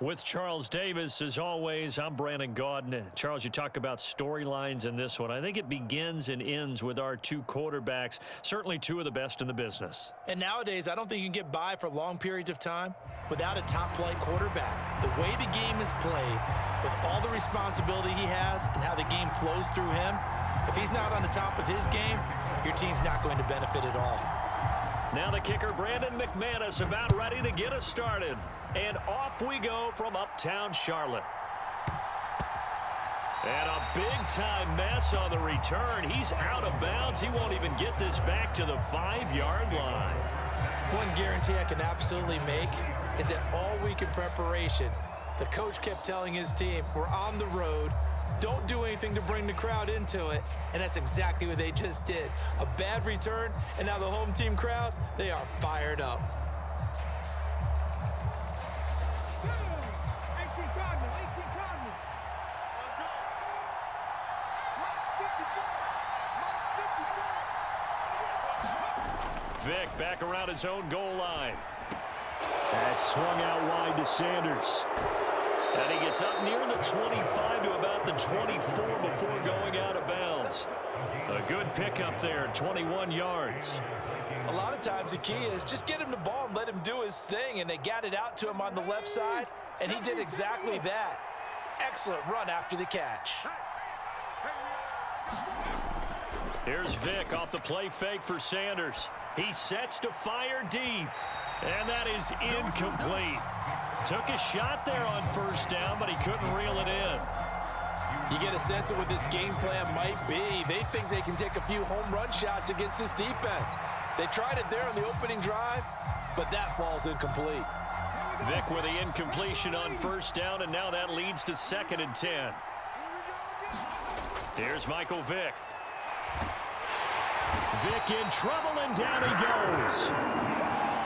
With Charles Davis, as always, I'm Brandon Gaudin. Charles, you talk about storylines in this one. I think it begins and ends with our two quarterbacks, certainly two of the best in the business. And nowadays, I don't think you can get by for long periods of time without a top-flight quarterback. The way the game is played, with all the responsibility he has and how the game flows through him, if he's not on the top of his game, your team's not going to benefit at all. Now the kicker, Brandon McManus, about ready to get us started. And off we go from uptown Charlotte. And a big-time mess on the return. He's out of bounds. He won't even get this back to the 5-yard line. One guarantee I can absolutely make is that all week in preparation, the coach kept telling his team, we're on the road, don't do anything to bring the crowd into it, and that's exactly what they just did. A bad return, and now the home team crowd, they are fired up. Vick back around his own goal line. That's swung out wide to Sanders. And he gets up near the 25 to about the 24 before going out of bounds. A good pickup there, 21 yards. A lot of times the key is just get him the ball and let him do his thing, and they got it out to him on the left side, and he did exactly that. Excellent run after the catch. Here's Vick off the play fake for Sanders. He sets to fire deep, and that is incomplete. Took a shot there on first down, but he couldn't reel it in. You get a sense of what this game plan might be. They think they can take a few home run shots against this defense. They tried it there on the opening drive, but that ball's incomplete. Vick with the incompletion on first down, and now that leads to 2nd and 10. Here's Michael Vick. Vick in trouble, and down he goes.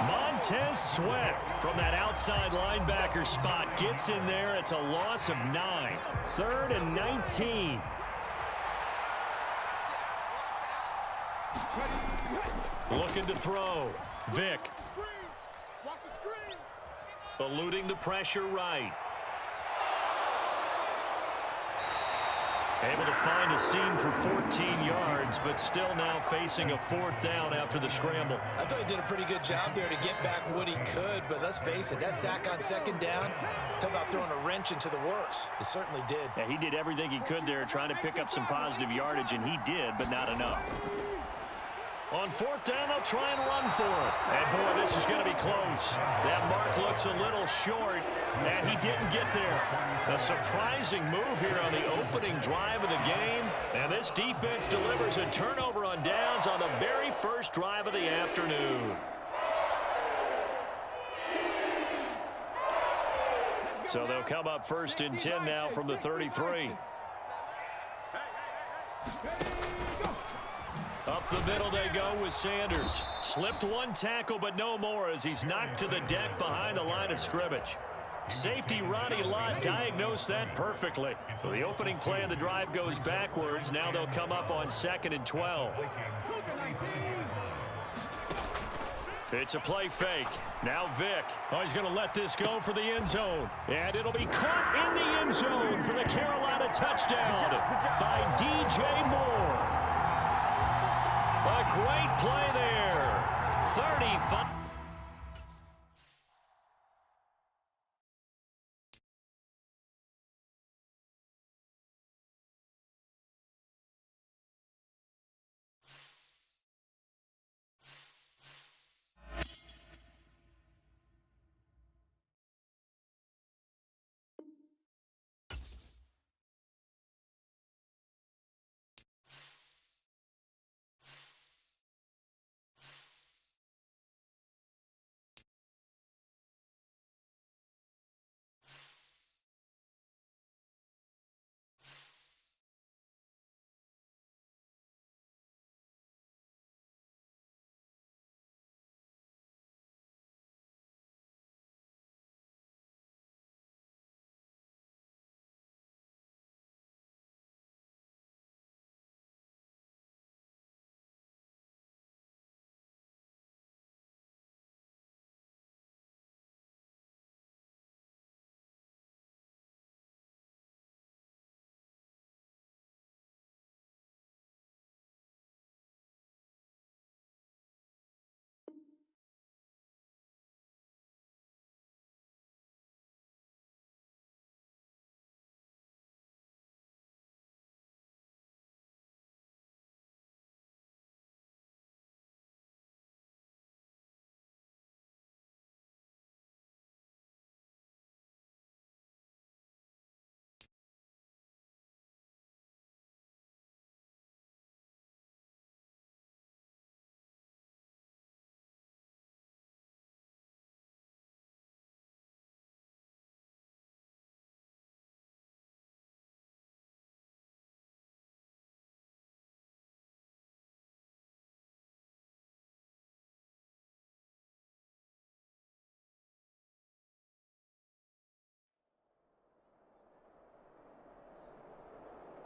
Montez Sweat from that outside linebacker spot gets in there. It's a loss of 9. 3rd and 19. Looking to throw. Vick. Eluding the pressure right. Able to find a seam for 14 yards, but still now facing a 4th down after the scramble. I thought he did a pretty good job there to get back what he could, but let's face it, that sack on 2nd down, talk about throwing a wrench into the works. It certainly did. Yeah, he did everything he could there trying to pick up some positive yardage, and he did, but not enough. On 4th down, they'll try and run for it. And, boy, this is going to be close. That mark looks a little short, and he didn't get there. A surprising move here on the opening drive of the game. And this defense delivers a turnover on downs on the very first drive of the afternoon. So they'll come up 1st and 10 now from the 33. Up the middle they go with Sanders. Slipped one tackle, but no more as he's knocked to the deck behind the line of scrimmage. Safety Ronnie Lott diagnosed that perfectly. So the opening play of the drive goes backwards. Now they'll come up on 2nd and 12. It's a play fake. Now Vick. Oh, he's going to let this go for the end zone. And it'll be caught in the end zone for the Carolina touchdown by DJ Moore. A great play there. 35.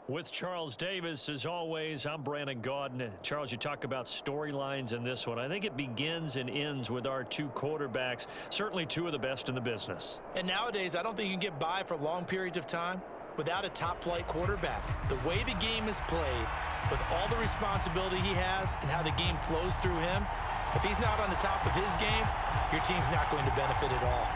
With Charles Davis, as always, I'm Brandon Gaudin. Charles, you talk about storylines in this one. I think it begins and ends with our two quarterbacks, certainly two of the best in the business. And nowadays, I don't think you can get by for long periods of time without a top-flight quarterback. The way the game is played, with all the responsibility he has and how the game flows through him, if he's not on the top of his game, your team's not going to benefit at all.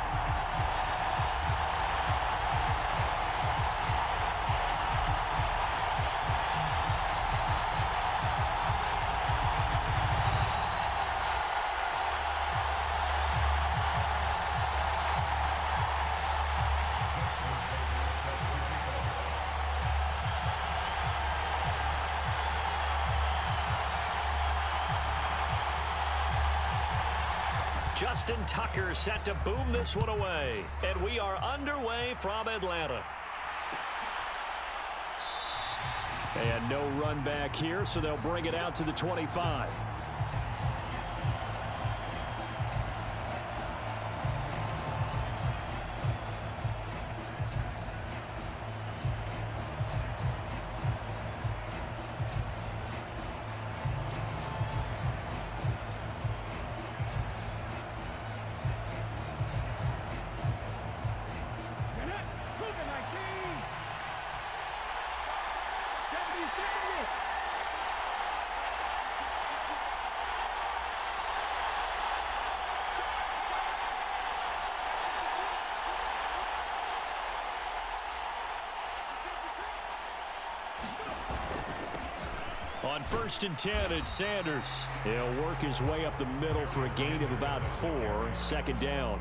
Justin Tucker set to boom this one away. And we are underway from Atlanta. And no run back here, so they'll bring it out to the 25. On 1st and 10, it's Sanders. He'll work his way up the middle for a gain of about 4, 2nd down.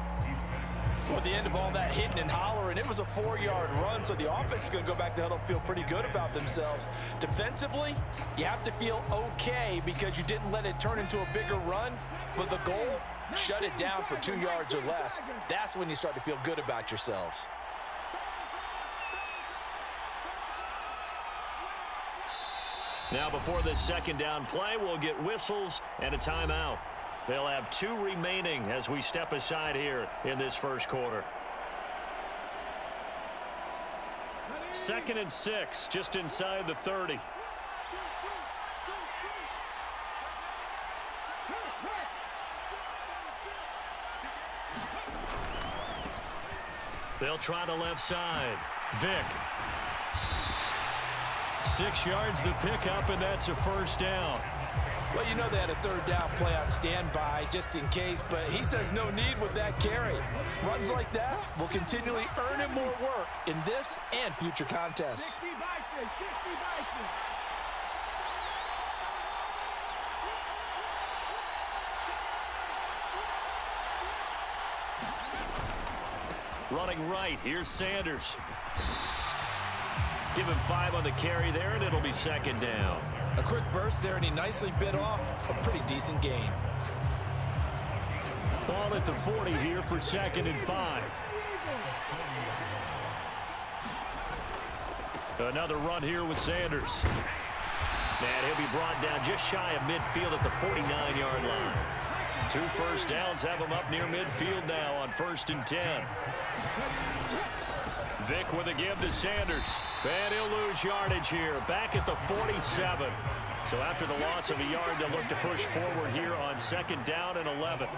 Well, at the end of all that hitting and hollering, it was a 4-yard run, so the offense is going to go back to huddle and feel pretty good about themselves. Defensively, you have to feel okay because you didn't let it turn into a bigger run, but the goal, shut it down for 2 yards or less. That's when you start to feel good about yourselves. Now before this 2nd down play, we'll get whistles and a timeout. They'll have 2 remaining as we step aside here in this first quarter. 2nd and 6, just inside the 30. They'll try the left side. Vick. 6 yards the pickup, and that's a 1st down. Well, you know they had a 3rd down play on standby just in case, but he says no need with that carry. Runs like that will continually earn him more work in this and future contests. Running right, here's Sanders. Give him 5 on the carry there, and it'll be 2nd down. A quick burst there, and he nicely bit off a pretty decent gain. Ball at the 40 here for 2nd and 5. Another run here with Sanders. And he'll be brought down just shy of midfield at the 49-yard line. 2 first downs have him up near midfield now on 1st and 10. Vick with a give to Sanders. And he'll lose yardage here, back at the 47. So after the loss of a yard, they'll look to push forward here on 2nd down and 11.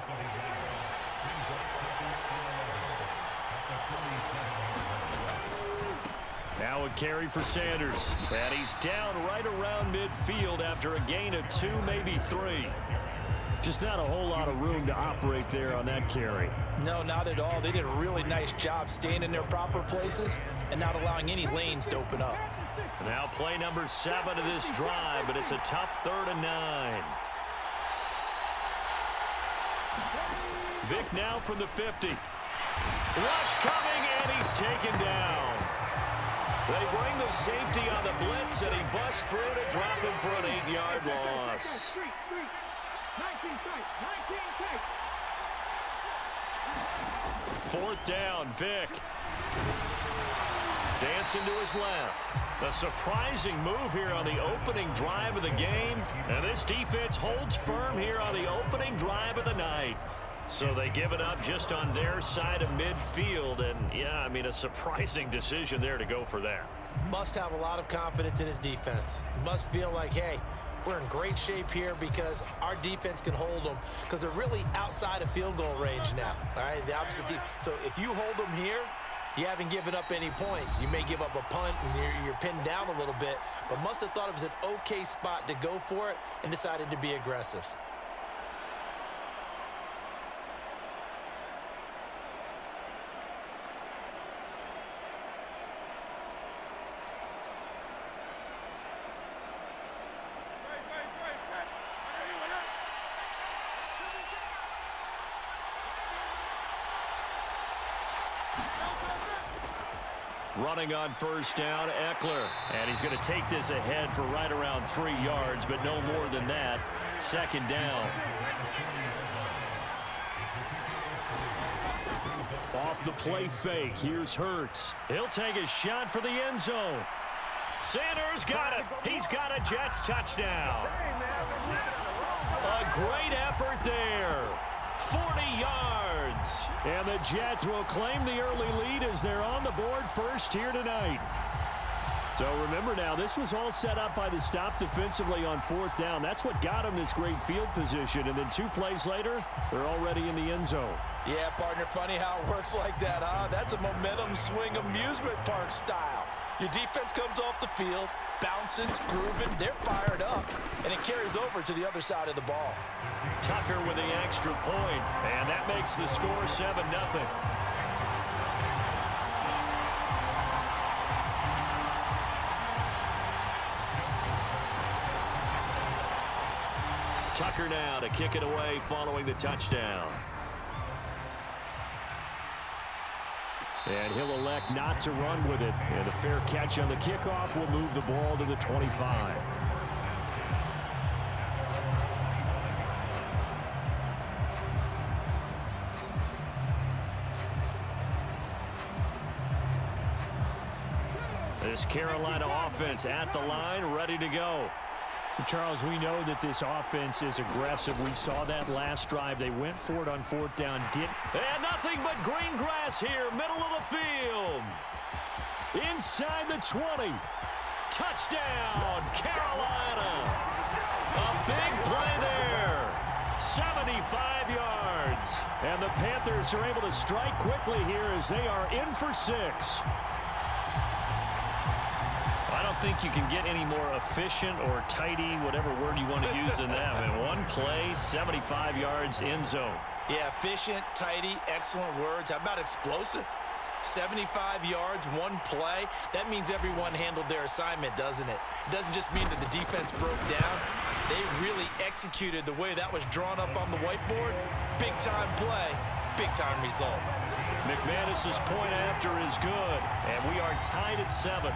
Now a carry for Sanders. And he's down right around midfield after a gain of 2, maybe 3. Just not a whole lot of room to operate there on that carry. No, not at all. They did a really nice job staying in their proper places and not allowing any lanes to open up. Now play number 7 of this drive, but it's a tough 3rd and 9. Vick now from the 50. Rush coming, and he's taken down. They bring the safety on the blitz, and he busts through to drop him for an 8-yard loss. 4th down, Vick. Dancing to his left. A surprising move here on the opening drive of the game. And this defense holds firm here on the opening drive of the night. So they give it up just on their side of midfield. And, yeah, I mean, a surprising decision there to go for that. Must have a lot of confidence in his defense. Must feel like, hey, we're in great shape here because our defense can hold them because they're really outside of field goal range now, all right, the opposite team. So if you hold them here, you haven't given up any points. You may give up a punt and you're pinned down a little bit, but must have thought it was an okay spot to go for it and decided to be aggressive. Running on first down, Eckler. And he's going to take this ahead for right around 3 yards, but no more than that. Second down. Off the play fake, here's Hurts. He'll take a shot for the end zone. Sanders got it. He's got a Jets touchdown. A great effort there. 40 yards. And the Jets will claim the early lead as they're on the board first here tonight. So remember now, this was all set up by the stop defensively on fourth down. That's what got them this great field position. And then 2 plays later, they're already in the end zone. Yeah, partner, funny how it works like that, huh? That's a momentum swing amusement park style. Your defense comes off the field, bouncing, grooving, they're fired up, and it carries over to the other side of the ball. Tucker with the extra point, and that makes the score 7-0. Tucker now to kick it away following the touchdown. And he'll elect not to run with it. And a fair catch on the kickoff will move the ball to the 25. This Carolina offense at the line, ready to go. Charles, we know that this offense is aggressive. We saw that last drive. They went for it on fourth down. And nothing but green grass here, middle of the field. Inside the 20. Touchdown, Carolina. A big play there. 75 yards. And the Panthers are able to strike quickly here as they are in for 6. I don't think you can get any more efficient or tidy, whatever word you want to use in that. I mean, 1 play, 75 yards, end zone. Yeah, efficient, tidy, excellent words. How about explosive? 75 yards, 1 play. That means everyone handled their assignment, doesn't it? It doesn't just mean that the defense broke down. They really executed the way that was drawn up on the whiteboard. Big-time play, big-time result. McManus's point after is good, and we are tied at 7.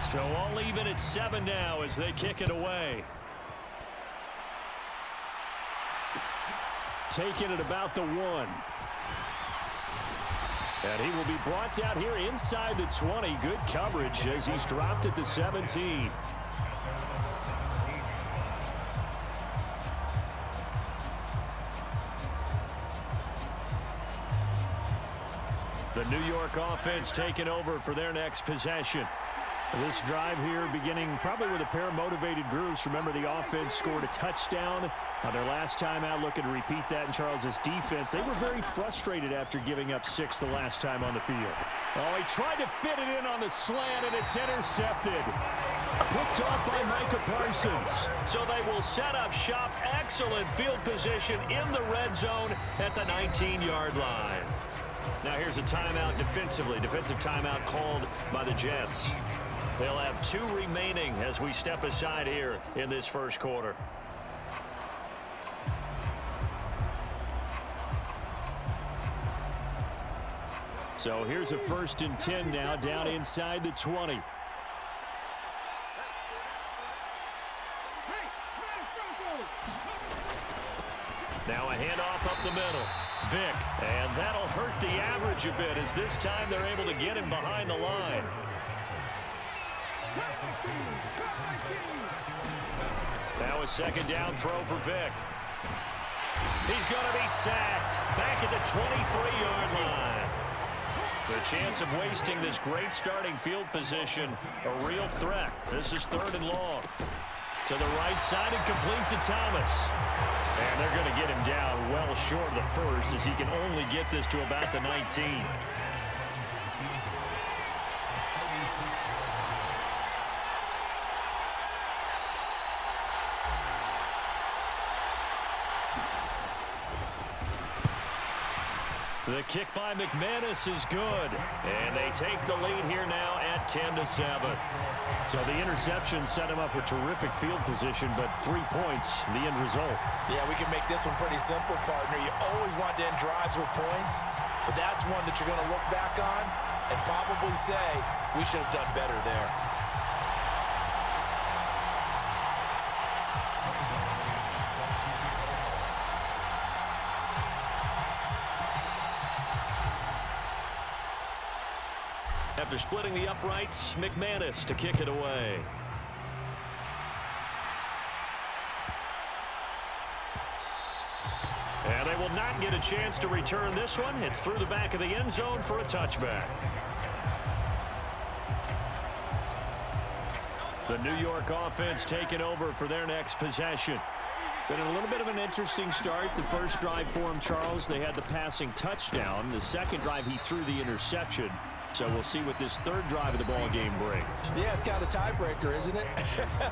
So all even at 7 now as they kick it away. Taking it about the 1. And he will be brought down here inside the 20. Good coverage as he's dropped at the 17. The New York offense taking over for their next possession. This drive here beginning probably with a pair of motivated groups. Remember, the offense scored a touchdown on their last time out. Looking to repeat that in Charles's defense. They were very frustrated after giving up 6 the last time on the field. Oh, he tried to fit it in on the slant, and it's intercepted. Picked off by Micah Parsons. So they will set up shop. Excellent field position in the red zone at the 19-yard line. Now here's a timeout defensively. Defensive timeout called by the Jets. They'll have 2 remaining as we step aside here in this first quarter. So here's a 1st and 10 now down inside the 20. Now a handoff up the middle. Vick, and that'll hurt the average a bit as this time they're able to get him behind the line. Now a second down throw for Vick. He's going to be sacked back at the 23-yard line. The chance of wasting this great starting field position, a real threat. This is 3rd and long. To the right side and complete to Thomas. And they're going to get him down well short of the first as he can only get this to about the 19. The kick by McManus is good. And they take the lead here now at 10-7. So the interception set him up a terrific field position, but 3 points, the end result. Yeah, we can make this one pretty simple, partner. You always want to end drives with points, but that's one that you're going to look back on and probably say, we should have done better there. After splitting the uprights, McManus to kick it away. And they will not get a chance to return this one. It's through the back of the end zone for a touchback. The New York offense taking over for their next possession. Been a little bit of an interesting start. The first drive for him, Charles, they had the passing touchdown. The second drive, he threw the interception. So we'll see what this third drive of the ball game brings. Yeah, it's kind of a tiebreaker, isn't it?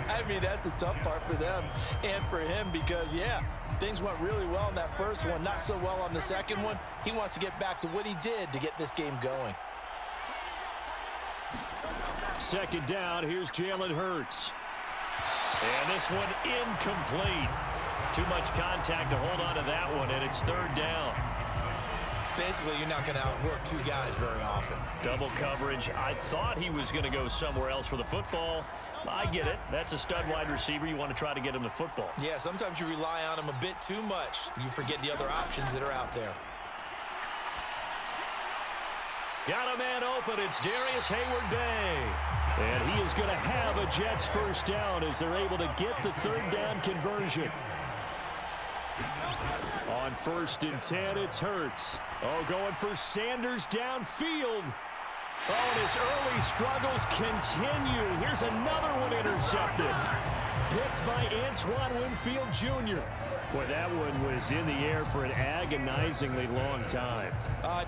I mean, that's the tough part for them and for him because, yeah, things went really well in that first one, not so well on the second one. He wants to get back to what he did to get this game going. Second down, here's Jalen Hurts. And this one incomplete. Too much contact to hold on to that one, and it's 3rd down. Basically, you're not going to outwork two guys very often. Double coverage. I thought he was going to go somewhere else for the football. I get it. That's a stud wide receiver. You want to try to get him the football. Yeah, sometimes you rely on him a bit too much. You forget the other options that are out there. Got a man open. It's Darius Hayward-Bay. And he is going to have a Jets first down as they're able to get the 3rd down conversion. On 1st and 10, it's Hurts. Oh, going for Sanders downfield. Oh, and his early struggles continue. Here's another one intercepted. Picked by Antoine Winfield Jr. Boy, that one was in the air for an agonizingly long time.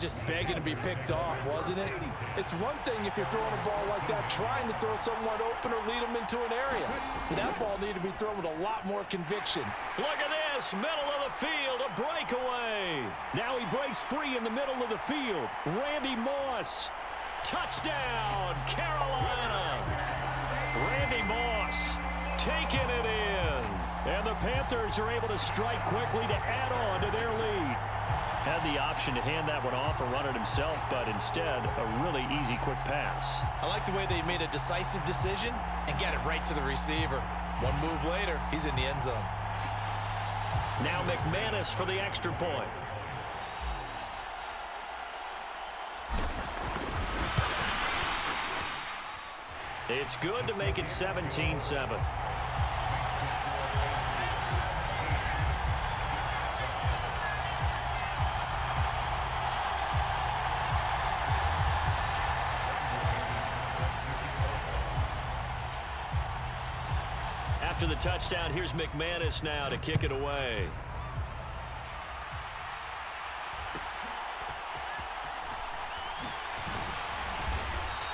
Just begging to be picked off, wasn't it? It's one thing if you're throwing a ball like that, trying to throw someone open or lead them into an area. But that ball needed to be thrown with a lot more conviction. Look at this, middle of the field, a breakaway. Now he breaks free in the middle of the field. Randy Moss, touchdown, Carolina. Randy Moss taking it in. And the Panthers are able to strike quickly to add on to their lead. Had the option to hand that one off or run it himself, but instead, a really easy, quick pass. I like the way they made a decisive decision and get it right to the receiver. One move later, he's in the end zone. Now McManus for the extra point. It's good to make it 17-7. After the touchdown, here's McManus now to kick it away.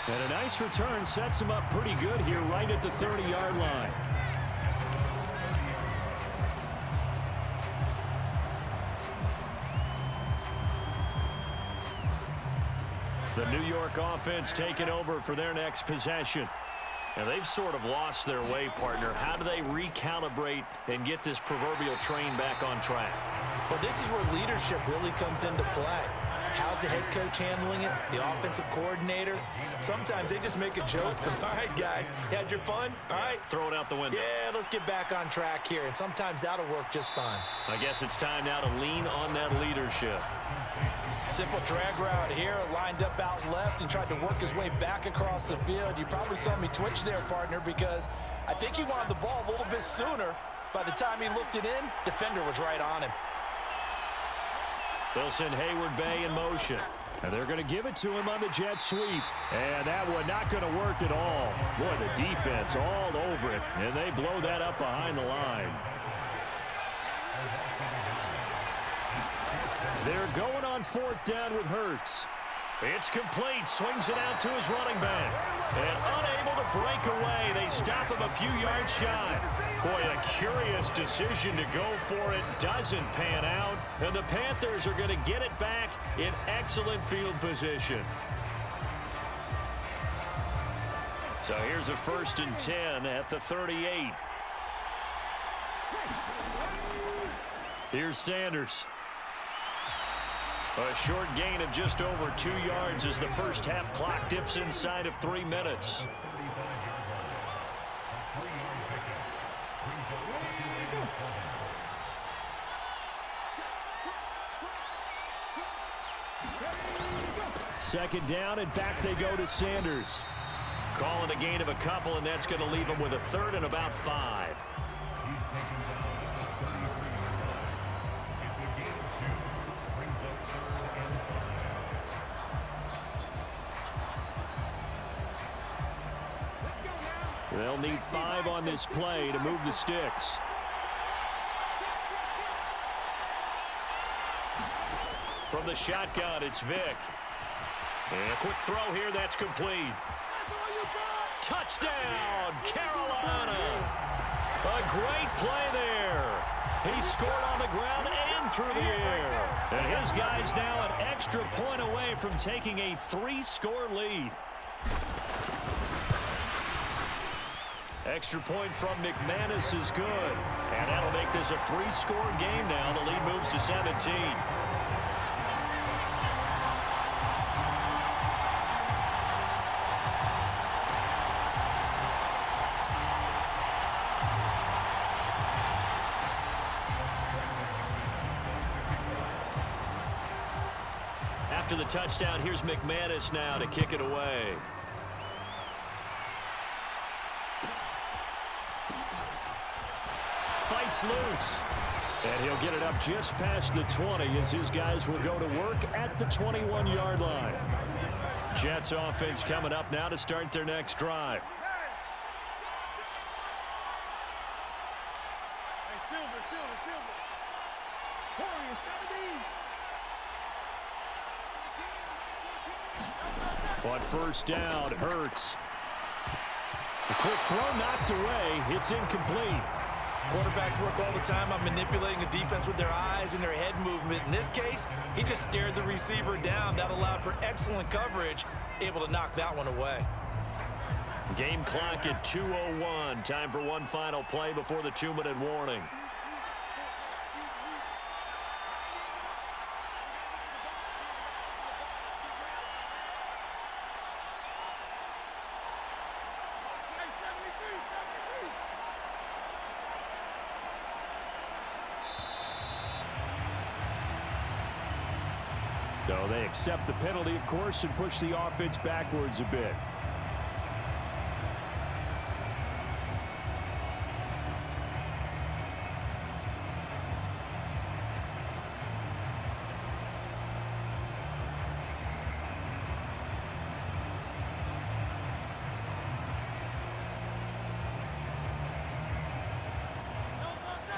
And a nice return sets him up pretty good here right at the 30-yard line. The New York offense taking over for their next possession. And they've sort of lost their way, partner. How do they recalibrate and get this proverbial train back on track? Well, this is where leadership really comes into play. How's the head coach handling it? The offensive coordinator? Sometimes they just make a joke. All right, guys, you had your fun? All right. Throw it out the window. Yeah, let's get back on track here, and sometimes that'll work just fine. I guess it's time now to lean on that leadership. Simple drag route here, lined up out left and tried to work his way back across the field. You probably saw me twitch there, partner, because I think he wanted the ball a little bit sooner. By the time he looked it in, defender was right on him. They'll send Hayward Bay in motion. And they're going to give it to him on the jet sweep. And that one not going to work at all. Boy, the defense all over it. And they blow that up behind the line. They're going on fourth down with Hurts. It's complete. Swings it out to his running back. And unable to break away. They stop him a few yards shy. Boy, a curious decision to go for it. Doesn't pan out. And the Panthers are going to get it back in excellent field position. So here's a 1st and 10 at the 38. Here's Sanders. A short gain of just over 2 yards as the first half clock dips inside of 3 minutes. Second down, and back they go to Sanders. Calling a gain of a couple, and that's going to leave them with a 3rd and about 5. They'll need 5 on this play to move the sticks. From the shotgun, it's Vick. And a quick throw here, that's complete. Touchdown, Carolina. A great play there. He scored on the ground and through the air. And his guys now an extra point away from taking a 3-score lead. Extra point from McManus is good. And that'll make this a 3-score game now. The lead moves to 17. After the touchdown, here's McManus now to kick it away. Fights loose. And he'll get it up just past the 20 as his guys will go to work at the 21-yard line. Jets offense coming up now to start their next drive. On first down, Hurts. A quick throw knocked away. It's incomplete. Quarterbacks work all the time on manipulating a defense with their eyes and their head movement. In this case, he just stared the receiver down. That allowed for excellent coverage, able to knock that one away. Game clock at 2:01. Time for one final play before the 2-minute warning. So they accept the penalty, of course, and push the offense backwards a bit.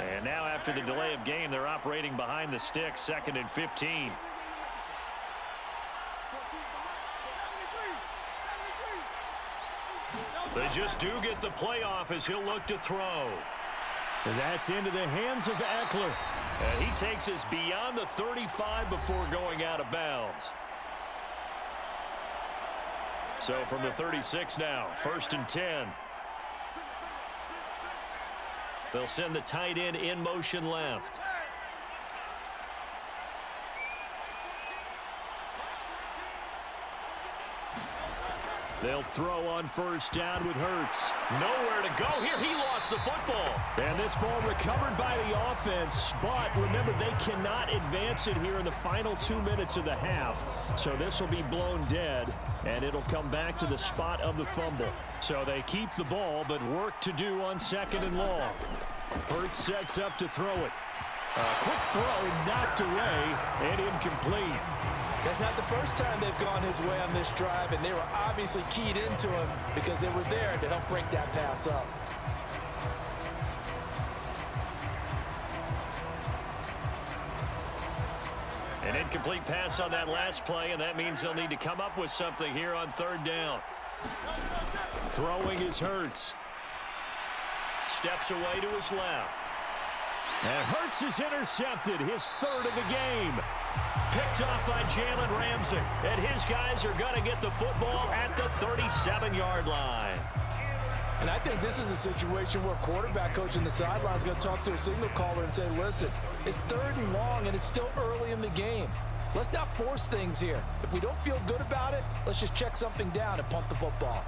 And now after the delay of game, they're operating behind the sticks, 2nd and 15. They just do get the playoff as he'll look to throw. And that's into the hands of Eckler. And he takes us beyond the 35 before going out of bounds. So from the 36 now, 1st and 10. They'll send the tight end in motion left. They'll throw on first down with Hurts. Nowhere to go here. He lost the football. And this ball recovered by the offense. But remember, they cannot advance it here in the final 2 minutes of the half. So this will be blown dead, and it'll come back to the spot of the fumble. So they keep the ball, but work to do on 2nd and long. Hurts sets up to throw it. A quick throw knocked away and incomplete. That's not the first time they've gone his way on this drive, and they were obviously keyed into him because they were there to help break that pass up. An incomplete pass on that last play, and that means they'll need to come up with something here on 3rd down. Throwing is Hurts. Steps away to his left. And Hurts is intercepted, his 3rd of the game. Picked off by Jalen Ramsey. And his guys are going to get the football at the 37-yard line. And I think this is a situation where quarterback coach on the sideline is going to talk to a signal caller and say, listen, it's 3rd and long, and it's still early in the game. Let's not force things here. If we don't feel good about it, let's just check something down and punt the football.